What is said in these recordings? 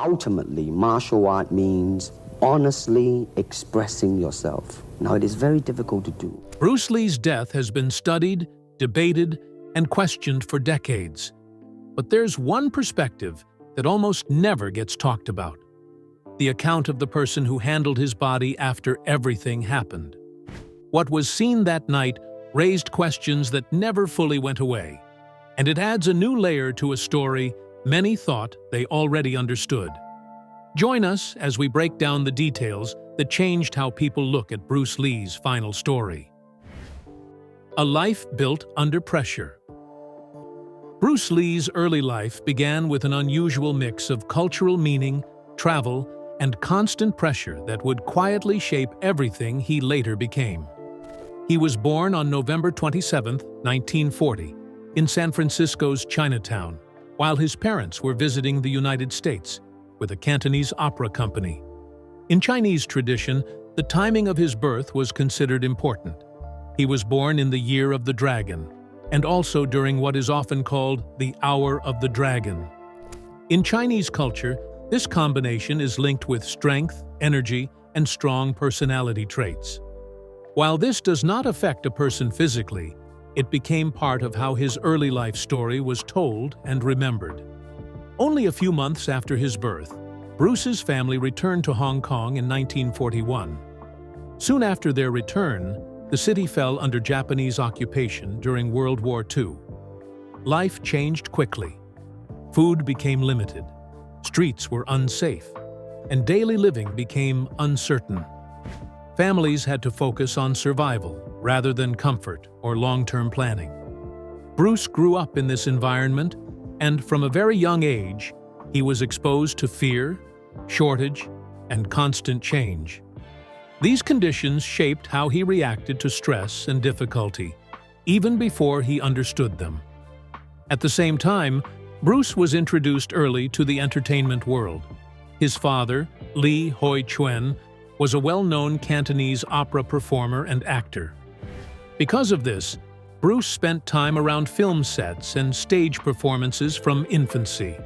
Ultimately, martial art means honestly expressing yourself. Now, it is very difficult to do. Bruce Lee's death has been studied, debated, and questioned for decades. But there's one perspective that almost never gets talked about: the account of the person who handled his body after everything happened. What was seen that night raised questions that never fully went away, and it adds a new layer to a story many thought they already understood. Join us as we break down the details that changed how people look at Bruce Lee's final story. A life built under pressure. Bruce Lee's early life began with an unusual mix of cultural meaning, travel, and constant pressure that would quietly shape everything he later became. He was born on November 27, 1940, in San Francisco's Chinatown, while his parents were visiting the United States with a Cantonese opera company. In Chinese tradition, the timing of his birth was considered important. He was born in the Year of the Dragon, and also during what is often called the Hour of the Dragon. In Chinese culture, this combination is linked with strength, energy, and strong personality traits. While this does not affect a person physically, it became part of how his early life story was told and remembered. Only a few months after his birth, Bruce's family returned to Hong Kong in 1941. Soon after their return, the city fell under Japanese occupation during World War II. Life changed quickly. Food became limited, streets were unsafe, and daily living became uncertain. Families had to focus on survival rather than comfort or long-term planning. Bruce grew up in this environment, and from a very young age, he was exposed to fear, shortage, and constant change. These conditions shaped how he reacted to stress and difficulty, even before he understood them. At the same time, Bruce was introduced early to the entertainment world. His father, Lee Hoi Chuen, was a well-known Cantonese opera performer and actor. Because of this, Bruce spent time around film sets and stage performances from infancy.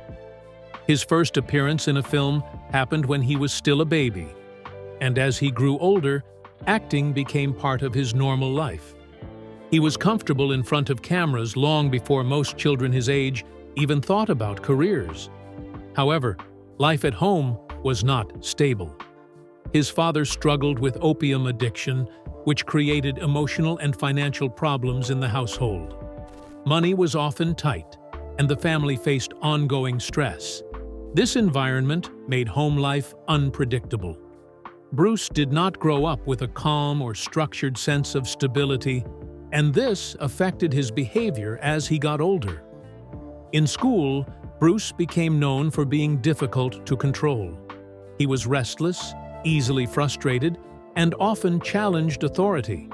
His first appearance in a film happened when he was still a baby, and as he grew older, acting became part of his normal life. He was comfortable in front of cameras long before most children his age even thought about careers. However, life at home was not stable. His father struggled with opium addiction, which created emotional and financial problems in the household. Money was often tight, and the family faced ongoing stress. This environment made home life unpredictable. Bruce did not grow up with a calm or structured sense of stability, and this affected his behavior as he got older. In school, Bruce became known for being difficult to control. He was restless, easily frustrated, and often challenged authority.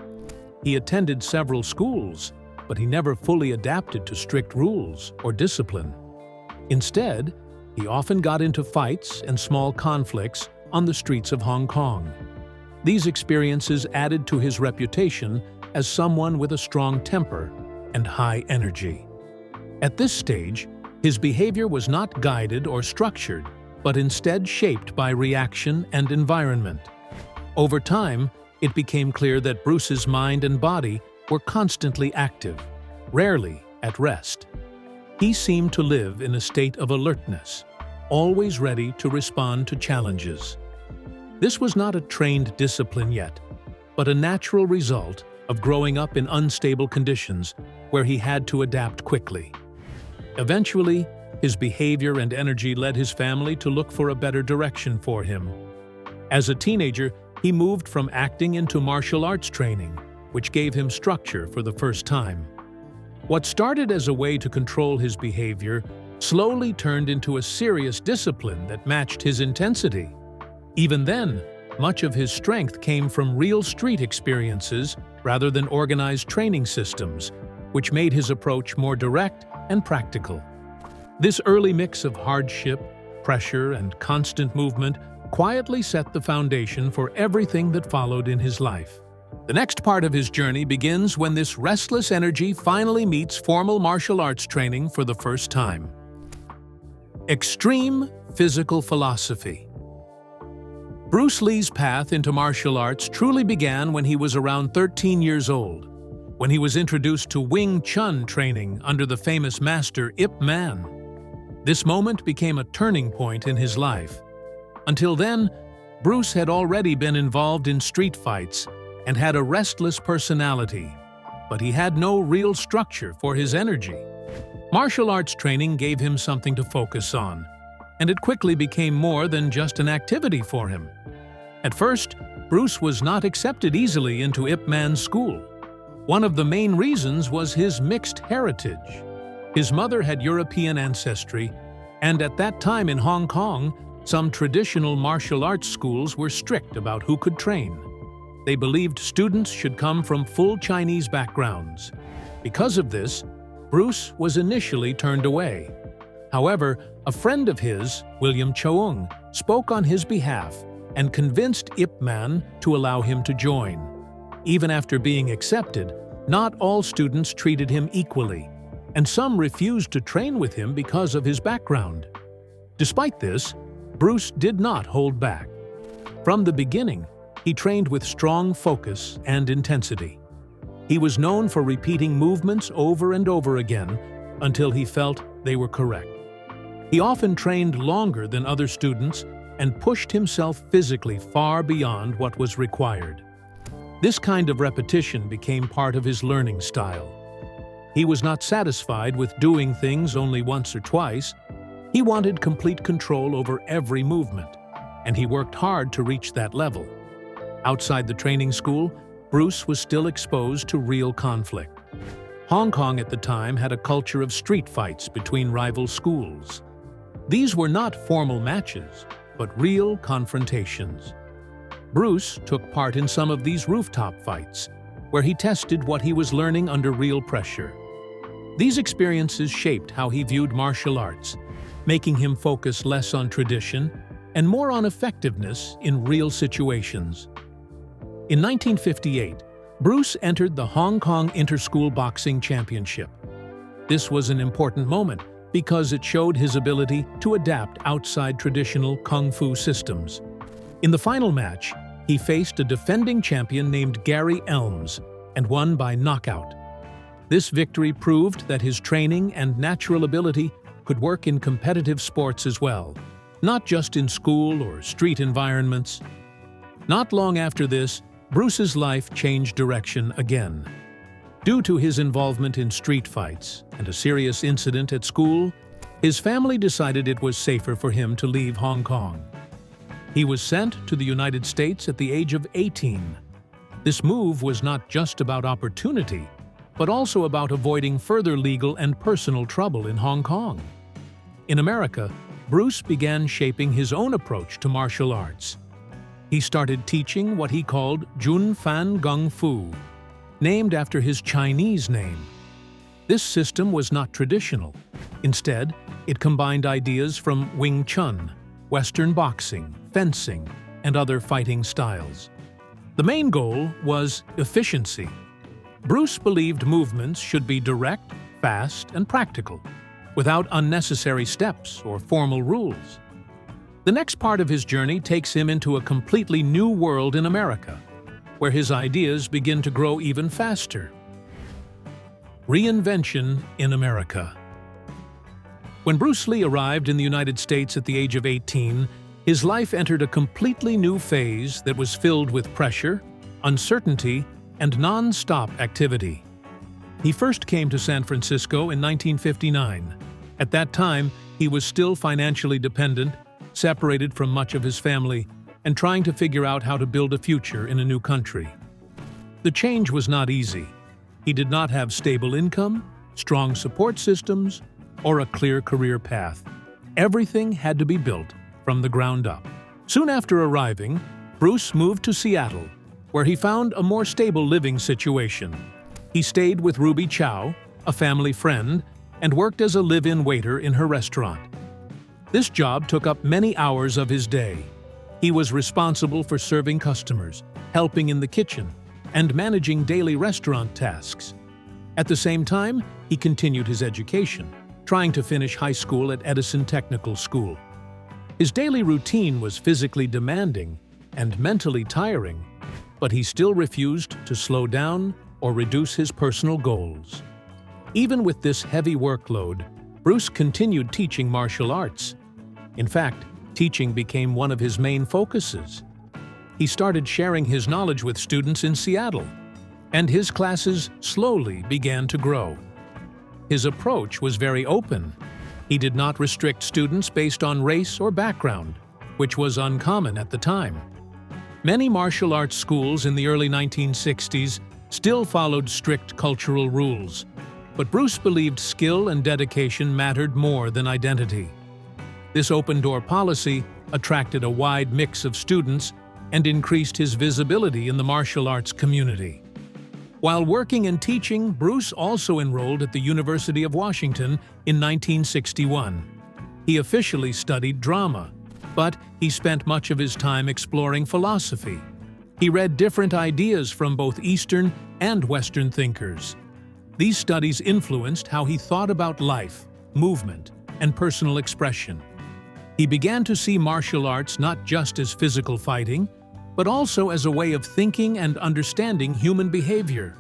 He attended several schools, but he never fully adapted to strict rules or discipline. Instead, he often got into fights and small conflicts on the streets of Hong Kong. These experiences added to his reputation as someone with a strong temper and high energy. At this stage, his behavior was not guided or structured, but instead shaped by reaction and environment. Over time, it became clear that Bruce's mind and body were constantly active, rarely at rest. He seemed to live in a state of alertness, always ready to respond to challenges. This was not a trained discipline yet, but a natural result of growing up in unstable conditions where he had to adapt quickly. Eventually, his behavior and energy led his family to look for a better direction for him. As a teenager, he moved from acting into martial arts training, which gave him structure for the first time. What started as a way to control his behavior slowly turned into a serious discipline that matched his intensity. Even then, much of his strength came from real street experiences rather than organized training systems, which made his approach more direct and practical. This early mix of hardship, pressure, and constant movement quietly set the foundation for everything that followed in his life. The next part of his journey begins when this restless energy finally meets formal martial arts training for the first time. Extreme physical philosophy. Bruce Lee's path into martial arts truly began when he was around 13 years old, when he was introduced to Wing Chun training under the famous master Ip Man. This moment became a turning point in his life. Until then, Bruce had already been involved in street fights and had a restless personality, but he had no real structure for his energy. Martial arts training gave him something to focus on, and it quickly became more than just an activity for him. At first, Bruce was not accepted easily into Ip Man's school. One of the main reasons was his mixed heritage. His mother had European ancestry, and at that time in Hong Kong, some traditional martial arts schools were strict about who could train. They believed students should come from full Chinese backgrounds. Because of this, Bruce was initially turned away. However, a friend of his, William Choung, spoke on his behalf and convinced Ip Man to allow him to join. Even after being accepted, not all students treated him equally, and some refused to train with him because of his background. Despite this, Bruce did not hold back. From the beginning, he trained with strong focus and intensity. He was known for repeating movements over and over again until he felt they were correct. He often trained longer than other students and pushed himself physically far beyond what was required. This kind of repetition became part of his learning style. He was not satisfied with doing things only once or twice. He wanted complete control over every movement, and he worked hard to reach that level. Outside the training school, Bruce was still exposed to real conflict. Hong Kong at the time had a culture of street fights between rival schools. These were not formal matches, but real confrontations. Bruce took part in some of these rooftop fights, where he tested what he was learning under real pressure. These experiences shaped how he viewed martial arts, making him focus less on tradition and more on effectiveness in real situations. In 1958, Bruce entered the Hong Kong Inter-School Boxing Championship. This was an important moment because it showed his ability to adapt outside traditional kung fu systems. In the final match, he faced a defending champion named Gary Elms and won by knockout. This victory proved that his training and natural ability could work in competitive sports as well, not just in school or street environments. Not long after this, Bruce's life changed direction again. Due to his involvement in street fights and a serious incident at school, his family decided it was safer for him to leave Hong Kong. He was sent to the United States at the age of 18. This move was not just about opportunity, but also about avoiding further legal and personal trouble in Hong Kong. In America, Bruce began shaping his own approach to martial arts. He started teaching what he called Jun Fan Gung Fu, named after his Chinese name. This system was not traditional. Instead, it combined ideas from Wing Chun, Western boxing, fencing, and other fighting styles. The main goal was efficiency. Bruce believed movements should be direct, fast, and practical, without unnecessary steps or formal rules. The next part of his journey takes him into a completely new world in America, where his ideas begin to grow even faster. Reinvention in America. When Bruce Lee arrived in the United States at the age of 18, his life entered a completely new phase that was filled with pressure, uncertainty, and non-stop activity. He first came to San Francisco in 1959. At that time, he was still financially dependent, separated from much of his family, and trying to figure out how to build a future in a new country. The change was not easy. He did not have stable income, strong support systems, or a clear career path. Everything had to be built from the ground up. Soon after arriving, Bruce moved to Seattle, where he found a more stable living situation. He stayed with Ruby Chow, a family friend, and worked as a live-in waiter in her restaurant. This job took up many hours of his day. He was responsible for serving customers, helping in the kitchen, and managing daily restaurant tasks. At the same time, he continued his education, trying to finish high school at Edison Technical School. His daily routine was physically demanding and mentally tiring, but he still refused to slow down or reduce his personal goals. Even with this heavy workload, Bruce continued teaching martial arts. In fact, teaching became one of his main focuses. He started sharing his knowledge with students in Seattle, and his classes slowly began to grow. His approach was very open. He did not restrict students based on race or background, which was uncommon at the time. Many martial arts schools in the early 1960s still followed strict cultural rules, but Bruce believed skill and dedication mattered more than identity. This open-door policy attracted a wide mix of students and increased his visibility in the martial arts community. While working and teaching, Bruce also enrolled at the University of Washington in 1961. He officially studied drama, but he spent much of his time exploring philosophy. He read different ideas from both Eastern and Western thinkers. These studies influenced how he thought about life, movement, and personal expression. He began to see martial arts not just as physical fighting, but also as a way of thinking and understanding human behavior.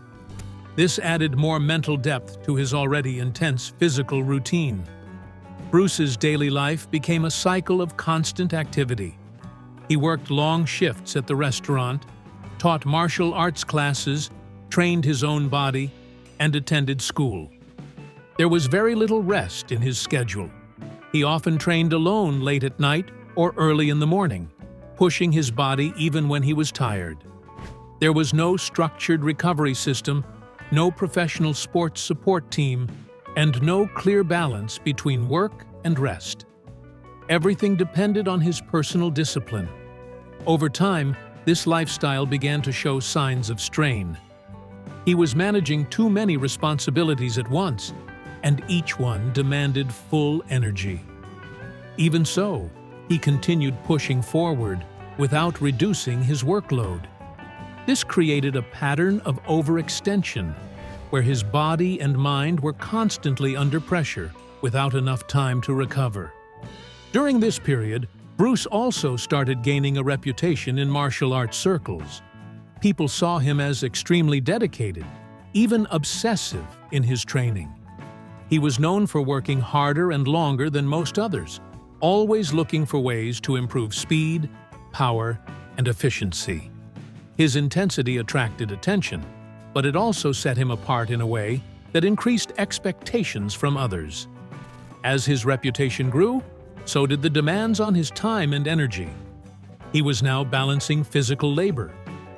This added more mental depth to his already intense physical routine. Bruce's daily life became a cycle of constant activity. He worked long shifts at the restaurant, taught martial arts classes, trained his own body, and attended school. There was very little rest in his schedule. He often trained alone late at night or early in the morning, pushing his body even when he was tired. There was no structured recovery system, no professional sports support team, and no clear balance between work and rest. Everything depended on his personal discipline. Over time, this lifestyle began to show signs of strain. He was managing too many responsibilities at once, and each one demanded full energy. Even so, he continued pushing forward without reducing his workload. This created a pattern of overextension, where his body and mind were constantly under pressure without enough time to recover. During this period, Bruce also started gaining a reputation in martial arts circles. People saw him as extremely dedicated, even obsessive in his training. He was known for working harder and longer than most others, always looking for ways to improve speed, power, and efficiency. His intensity attracted attention, but it also set him apart in a way that increased expectations from others. As his reputation grew, so did the demands on his time and energy. He was now balancing physical labor,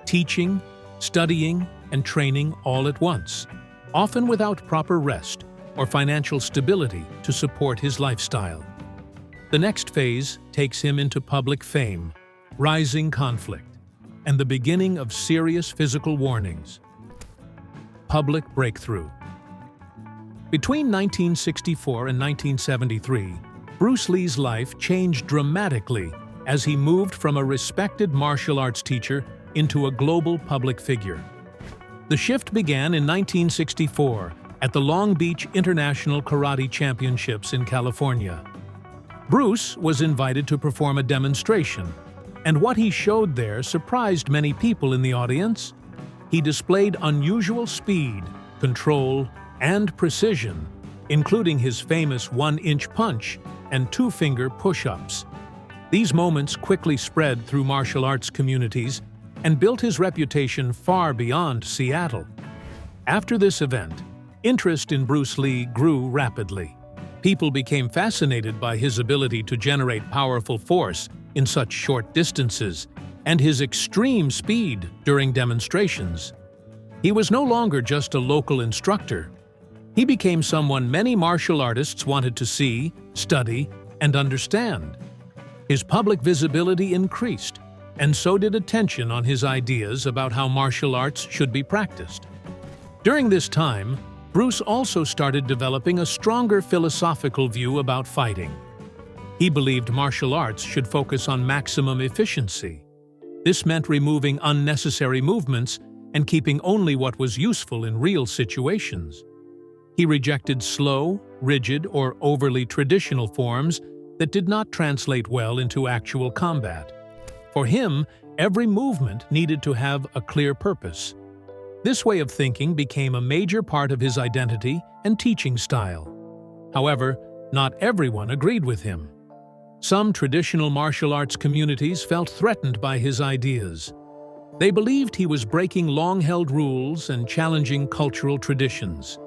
teaching, studying, and training all at once, often without proper rest or financial stability to support his lifestyle. The next phase takes him into public fame, rising conflict, and the beginning of serious physical warnings. Public breakthrough. Between 1964 and 1973, Bruce Lee's life changed dramatically as he moved from a respected martial arts teacher into a global public figure. The shift began in 1964 at the Long Beach International Karate Championships in California. Bruce was invited to perform a demonstration, and what he showed there surprised many people in the audience. He displayed unusual speed, control, and precision, including his famous one-inch punch and two-finger push-ups. These moments quickly spread through martial arts communities and built his reputation far beyond Seattle. After this event, interest in Bruce Lee grew rapidly. People became fascinated by his ability to generate powerful force in such short distances and his extreme speed during demonstrations. He was no longer just a local instructor. He became someone many martial artists wanted to see, study, and understand. His public visibility increased, and so did attention on his ideas about how martial arts should be practiced. During this time, Bruce also started developing a stronger philosophical view about fighting. He believed martial arts should focus on maximum efficiency. This meant removing unnecessary movements and keeping only what was useful in real situations. He rejected slow, rigid, or overly traditional forms that did not translate well into actual combat. For him, every movement needed to have a clear purpose. This way of thinking became a major part of his identity and teaching style. However, not everyone agreed with him. Some traditional martial arts communities felt threatened by his ideas. They believed he was breaking long-held rules and challenging cultural traditions.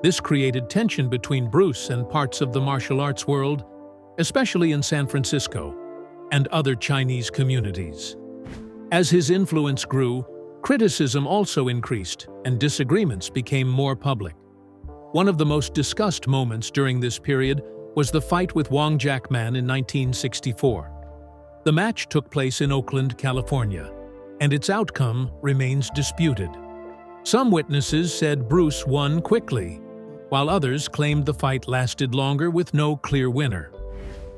This created tension between Bruce and parts of the martial arts world, especially in San Francisco and other Chinese communities. As his influence grew, criticism also increased and disagreements became more public. One of the most discussed moments during this period was the fight with Wong Jackman in 1964. The match took place in Oakland, California, and its outcome remains disputed. Some witnesses said Bruce won quickly, while others claimed the fight lasted longer with no clear winner.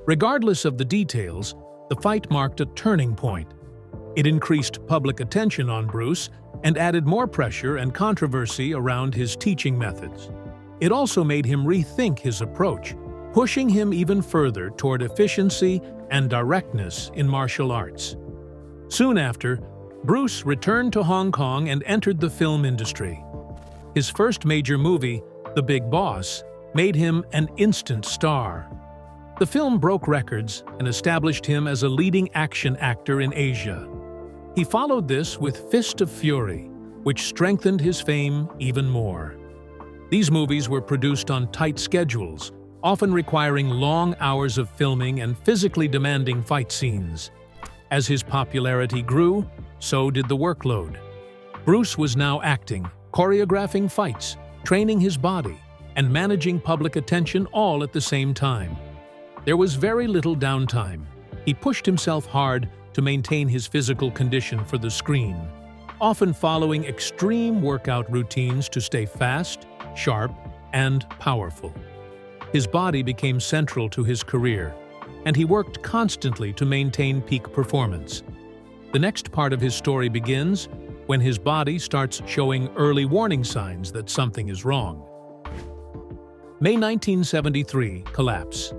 Regardless of the details, the fight marked a turning point. It increased public attention on Bruce and added more pressure and controversy around his teaching methods. It also made him rethink his approach, pushing him even further toward efficiency and directness in martial arts. Soon after, Bruce returned to Hong Kong and entered the film industry. His first major movie, The Big Boss, made him an instant star. The film broke records and established him as a leading action actor in Asia. He followed this with Fist of Fury, which strengthened his fame even more. These movies were produced on tight schedules, often requiring long hours of filming and physically demanding fight scenes. As his popularity grew, so did the workload. Bruce was now acting, choreographing fights, training his body, and managing public attention all at the same time. There was very little downtime. He pushed himself hard to maintain his physical condition for the screen, often following extreme workout routines to stay fast, sharp, and powerful. His body became central to his career, and he worked constantly to maintain peak performance. The next part of his story begins when his body starts showing early warning signs that something is wrong. May 1973 collapse.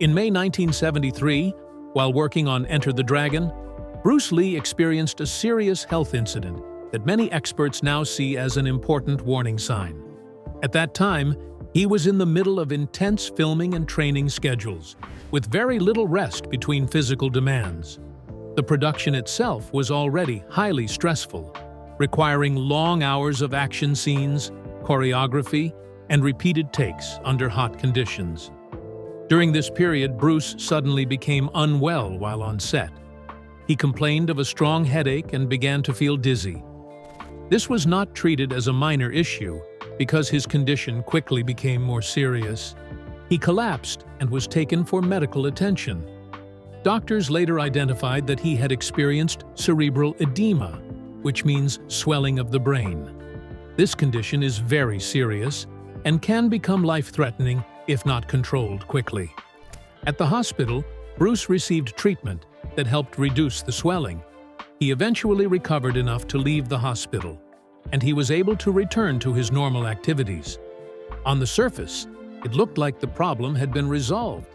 In May 1973, while working on Enter the Dragon, Bruce Lee experienced a serious health incident that many experts now see as an important warning sign. At that time, he was in the middle of intense filming and training schedules, with very little rest between physical demands. The production itself was already highly stressful, requiring long hours of action scenes, choreography, and repeated takes under hot conditions. During this period, Bruce suddenly became unwell while on set. He complained of a strong headache and began to feel dizzy. This was not treated as a minor issue because his condition quickly became more serious. He collapsed and was taken for medical attention. Doctors later identified that he had experienced cerebral edema, which means swelling of the brain. This condition is very serious and can become life-threatening if not controlled quickly. At the hospital, Bruce received treatment that helped reduce the swelling. He eventually recovered enough to leave the hospital, and he was able to return to his normal activities. On the surface, it looked like the problem had been resolved.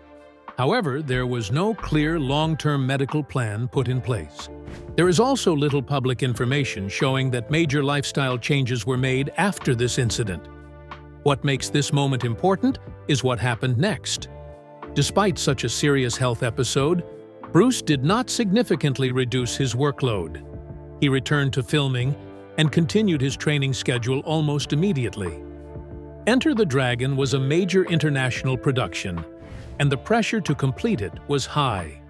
However, there was no clear long-term medical plan put in place. There is also little public information showing that major lifestyle changes were made after this incident. What makes this moment important is what happened next. Despite such a serious health episode, Bruce did not significantly reduce his workload. He returned to filming and continued his training schedule almost immediately. Enter the Dragon was a major international production, and the pressure to complete it was high.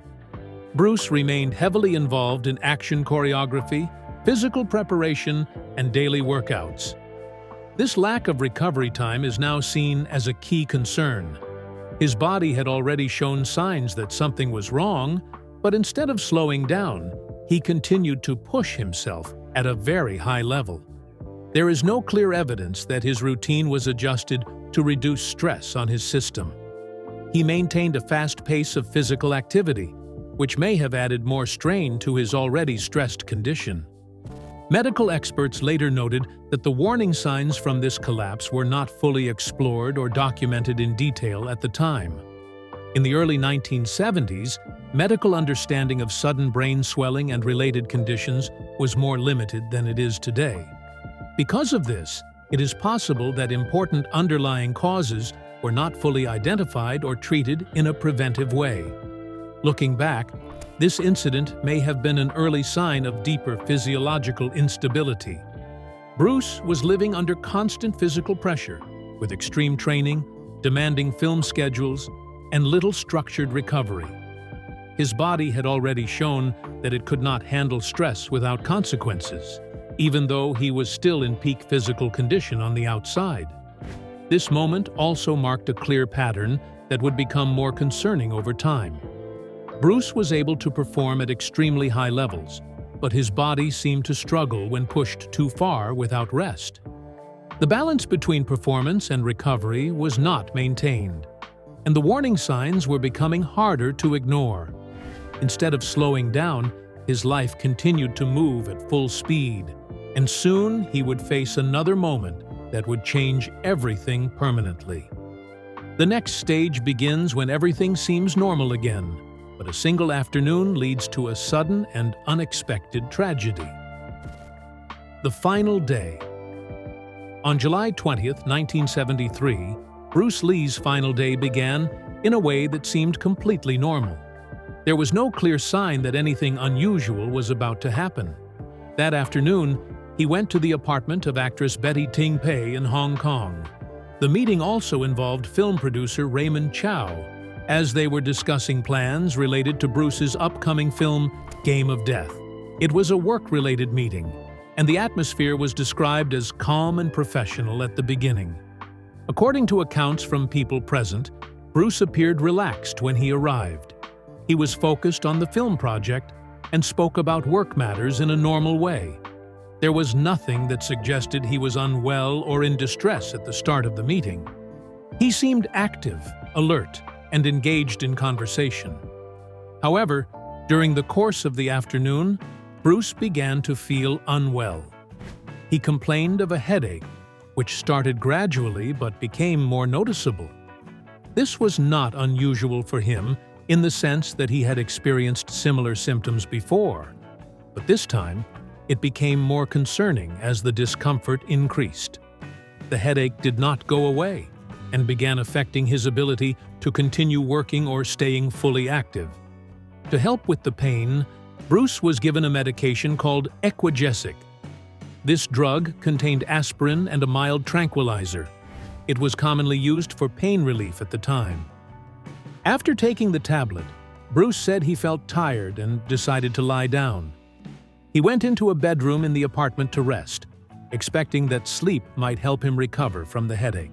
Bruce remained heavily involved in action choreography, physical preparation, and daily workouts. This lack of recovery time is now seen as a key concern. His body had already shown signs that something was wrong, but instead of slowing down, he continued to push himself at a very high level. There is no clear evidence that his routine was adjusted to reduce stress on his system. He maintained a fast pace of physical activity, which may have added more strain to his already stressed condition. Medical experts later noted that the warning signs from this collapse were not fully explored or documented in detail at the time. In the early 1970s, medical understanding of sudden brain swelling and related conditions was more limited than it is today. Because of this, it is possible that important underlying causes were not fully identified or treated in a preventive way. Looking back, this incident may have been an early sign of deeper physiological instability. Bruce was living under constant physical pressure, with extreme training, demanding film schedules, and little structured recovery. His body had already shown that it could not handle stress without consequences, even though he was still in peak physical condition on the outside. This moment also marked a clear pattern that would become more concerning over time. Bruce was able to perform at extremely high levels, but his body seemed to struggle when pushed too far without rest. The balance between performance and recovery was not maintained, and the warning signs were becoming harder to ignore. Instead of slowing down, his life continued to move at full speed, and soon he would face another moment that would change everything permanently. The next stage begins when everything seems normal again, but a single afternoon leads to a sudden and unexpected tragedy. The final day. On July 20th, 1973, Bruce Lee's final day began in a way that seemed completely normal. There was no clear sign that anything unusual was about to happen. That afternoon, he went to the apartment of actress Betty Ting Pei in Hong Kong. The meeting also involved film producer Raymond Chow, as they were discussing plans related to Bruce's upcoming film, Game of Death. It was a work-related meeting, and the atmosphere was described as calm and professional at the beginning. According to accounts from people present, Bruce appeared relaxed when he arrived. He was focused on the film project and spoke about work matters in a normal way. There was nothing that suggested he was unwell or in distress at the start of the meeting. He seemed active, alert, and engaged in conversation. However, during the course of the afternoon, Bruce began to feel unwell. He complained of a headache, which started gradually but became more noticeable. This was not unusual for him in the sense that he had experienced similar symptoms before, but this time, it became more concerning as the discomfort increased. The headache did not go away and began affecting his ability to continue working or staying fully active. To help with the pain, Bruce was given a medication called Equagesic. This drug contained aspirin and a mild tranquilizer. It was commonly used for pain relief at the time. After taking the tablet, Bruce said he felt tired and decided to lie down. He went into a bedroom in the apartment to rest, expecting that sleep might help him recover from the headache.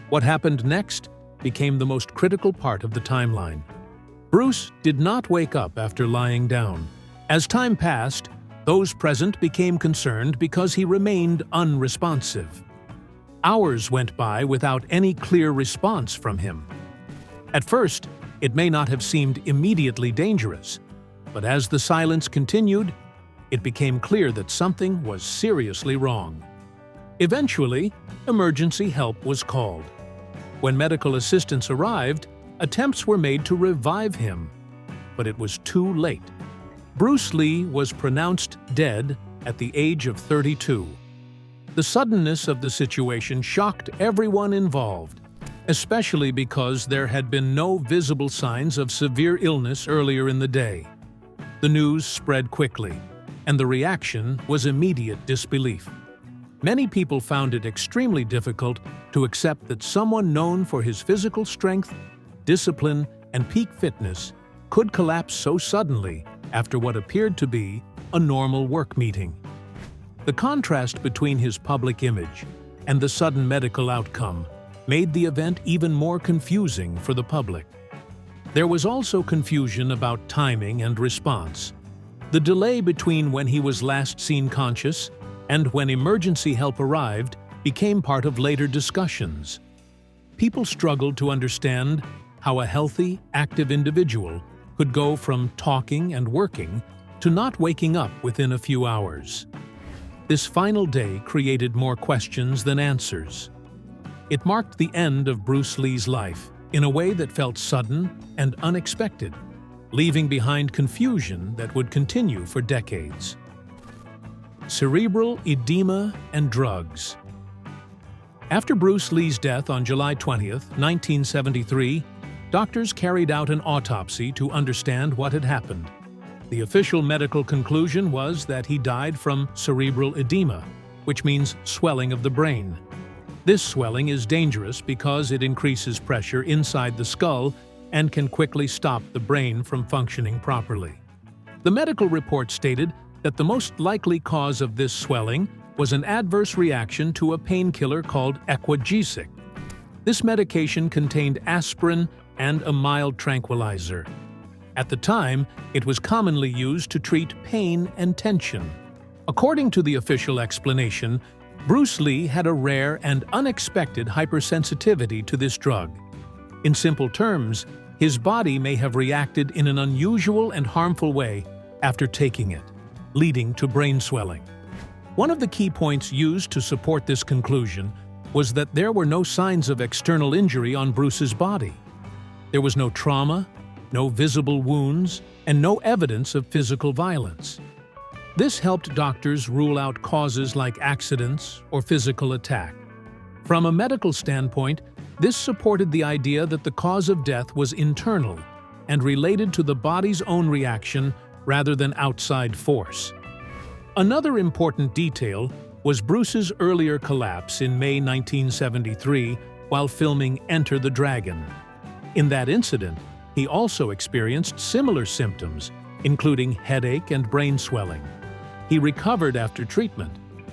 What happened next became the most critical part of the timeline. Bruce did not wake up after lying down. As time passed, those present became concerned because he remained unresponsive. Hours went by without any clear response from him. At first, it may not have seemed immediately dangerous, but as the silence continued, it became clear that something was seriously wrong. Eventually, emergency help was called. When medical assistance arrived, attempts were made to revive him, but it was too late. Bruce Lee was pronounced dead at the age of 32. The suddenness of the situation shocked everyone involved, especially because there had been no visible signs of severe illness earlier in the day. The news spread quickly, and the reaction was immediate disbelief. Many people found it extremely difficult to accept that someone known for his physical strength, discipline, and peak fitness could collapse so suddenly after what appeared to be a normal work meeting. The contrast between his public image and the sudden medical outcome made the event even more confusing for the public. There was also confusion about timing and response. The delay between when he was last seen conscious and when emergency help arrived became part of later discussions. People struggled to understand how a healthy, active individual could go from talking and working to not waking up within a few hours. This final day created more questions than answers. It marked the end of Bruce Lee's life in a way that felt sudden and unexpected, leaving behind confusion that would continue for decades. Cerebral edema and drugs. After Bruce Lee's death on July 20, 1973, doctors carried out an autopsy to understand what had happened. The official medical conclusion was that he died from cerebral edema, which means swelling of the brain. This swelling is dangerous because it increases pressure inside the skull and can quickly stop the brain from functioning properly. The medical report stated that the most likely cause of this swelling was an adverse reaction to a painkiller called Equagesic. This medication contained aspirin and a mild tranquilizer. At the time, it was commonly used to treat pain and tension. According to the official explanation, Bruce Lee had a rare and unexpected hypersensitivity to this drug. In simple terms, his body may have reacted in an unusual and harmful way after taking it, leading to brain swelling. One of the key points used to support this conclusion was that there were no signs of external injury on Bruce's body. There was no trauma, no visible wounds, and no evidence of physical violence. This helped doctors rule out causes like accidents or physical attack. From a medical standpoint, this supported the idea that the cause of death was internal and related to the body's own reaction rather than outside force. Another important detail was Bruce's earlier collapse in May 1973 while filming Enter the Dragon. In that incident, he also experienced similar symptoms, including headache and brain swelling. He recovered after treatment,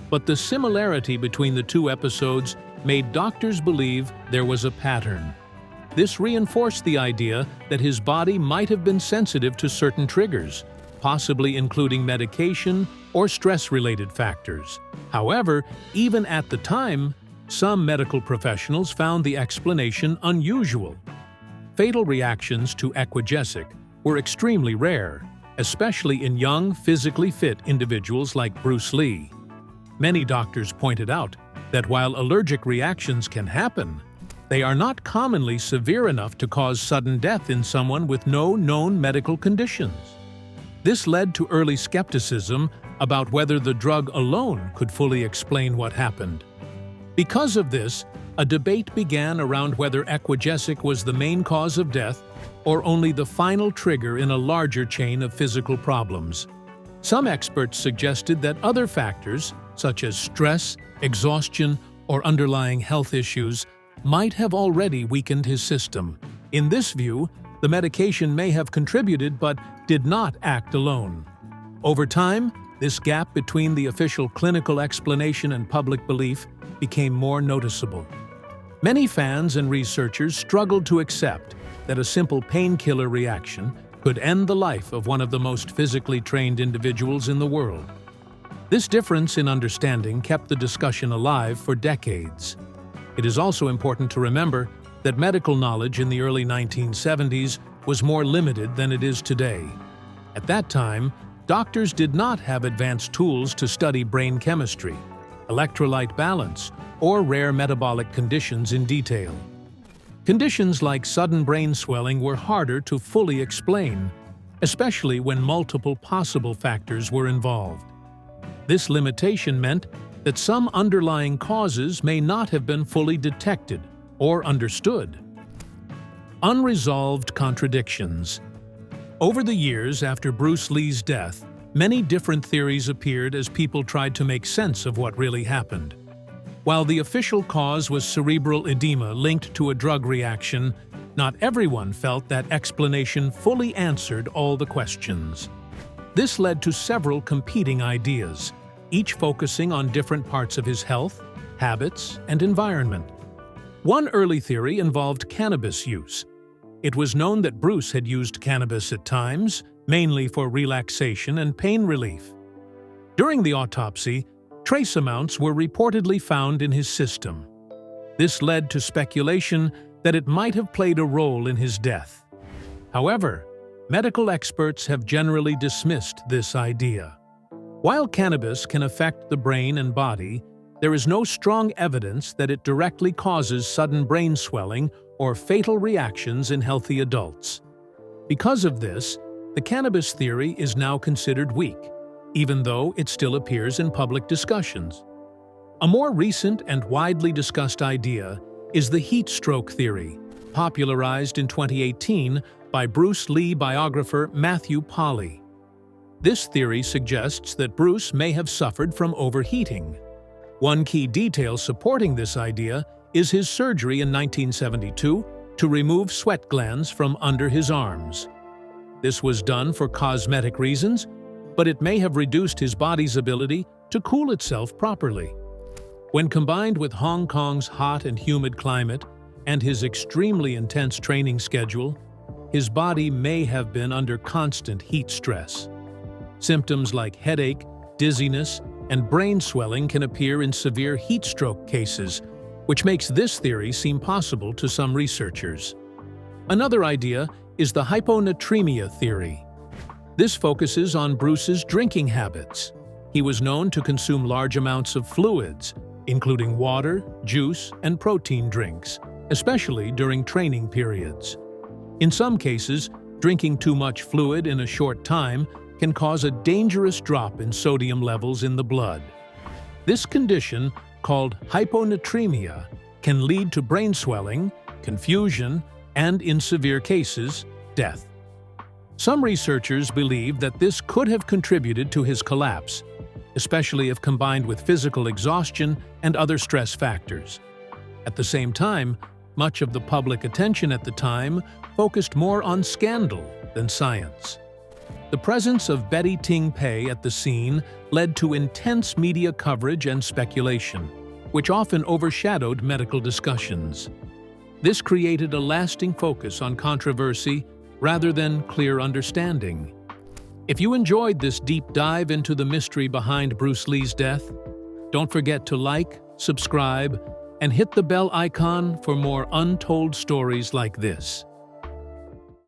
but the similarity between the two episodes made doctors believe there was a pattern. This reinforced the idea that his body might have been sensitive to certain triggers, possibly including medication or stress-related factors. However, even at the time, some medical professionals found the explanation unusual. Fatal reactions to Equagesic were extremely rare, especially in young, physically fit individuals like Bruce Lee. Many doctors pointed out that while allergic reactions can happen, they are not commonly severe enough to cause sudden death in someone with no known medical conditions. This led to early skepticism about whether the drug alone could fully explain what happened. Because of this, a debate began around whether Equagesic was the main cause of death or only the final trigger in a larger chain of physical problems. Some experts suggested that other factors, such as stress, exhaustion, or underlying health issues, might have already weakened his system. In this view, the medication may have contributed but did not act alone. Over time, this gap between the official clinical explanation and public belief became more noticeable. Many fans and researchers struggled to accept that a simple painkiller reaction could end the life of one of the most physically trained individuals in the world. This difference in understanding kept the discussion alive for decades. It is also important to remember that medical knowledge in the early 1970s was more limited than it is today. At that time, doctors did not have advanced tools to study brain chemistry, electrolyte balance, or rare metabolic conditions in detail. Conditions like sudden brain swelling were harder to fully explain, especially when multiple possible factors were involved. This limitation meant that some underlying causes may not have been fully detected or understood. Unresolved contradictions. Over the years after Bruce Lee's death, many different theories appeared as people tried to make sense of what really happened. While the official cause was cerebral edema linked to a drug reaction, not everyone felt that explanation fully answered all the questions. This led to several competing ideas, each focusing on different parts of his health, habits, and environment. One early theory involved cannabis use. It was known that Bruce had used cannabis at times, mainly for relaxation and pain relief. During the autopsy, trace amounts were reportedly found in his system. This led to speculation that it might have played a role in his death. However, medical experts have generally dismissed this idea. While cannabis can affect the brain and body, there is no strong evidence that it directly causes sudden brain swelling or fatal reactions in healthy adults. Because of this, the cannabis theory is now considered weak, even though it still appears in public discussions. A more recent and widely discussed idea is the heat stroke theory, popularized in 2018 by Bruce Lee biographer Matthew Polly. This theory suggests that Bruce may have suffered from overheating. One key detail supporting this idea is his surgery in 1972 to remove sweat glands from under his arms. This was done for cosmetic reasons, but it may have reduced his body's ability to cool itself properly. When combined with Hong Kong's hot and humid climate and his extremely intense training schedule, his body may have been under constant heat stress. Symptoms like headache, dizziness, and brain swelling can appear in severe heat stroke cases, which makes this theory seem possible to some researchers. Another idea is the hyponatremia theory. This focuses on Bruce's drinking habits. He was known to consume large amounts of fluids, including water, juice, and protein drinks, especially during training periods. In some cases, drinking too much fluid in a short time can cause a dangerous drop in sodium levels in the blood. This condition, called hyponatremia, can lead to brain swelling, confusion, and, in severe cases, death. Some researchers believe that this could have contributed to his collapse, especially if combined with physical exhaustion and other stress factors. At the same time, much of the public attention at the time focused more on scandal than science. The presence of Betty Ting Pei at the scene led to intense media coverage and speculation, which often overshadowed medical discussions. This created a lasting focus on controversy rather than clear understanding. If you enjoyed this deep dive into the mystery behind Bruce Lee's death, don't forget to like, subscribe, and hit the bell icon for more untold stories like this.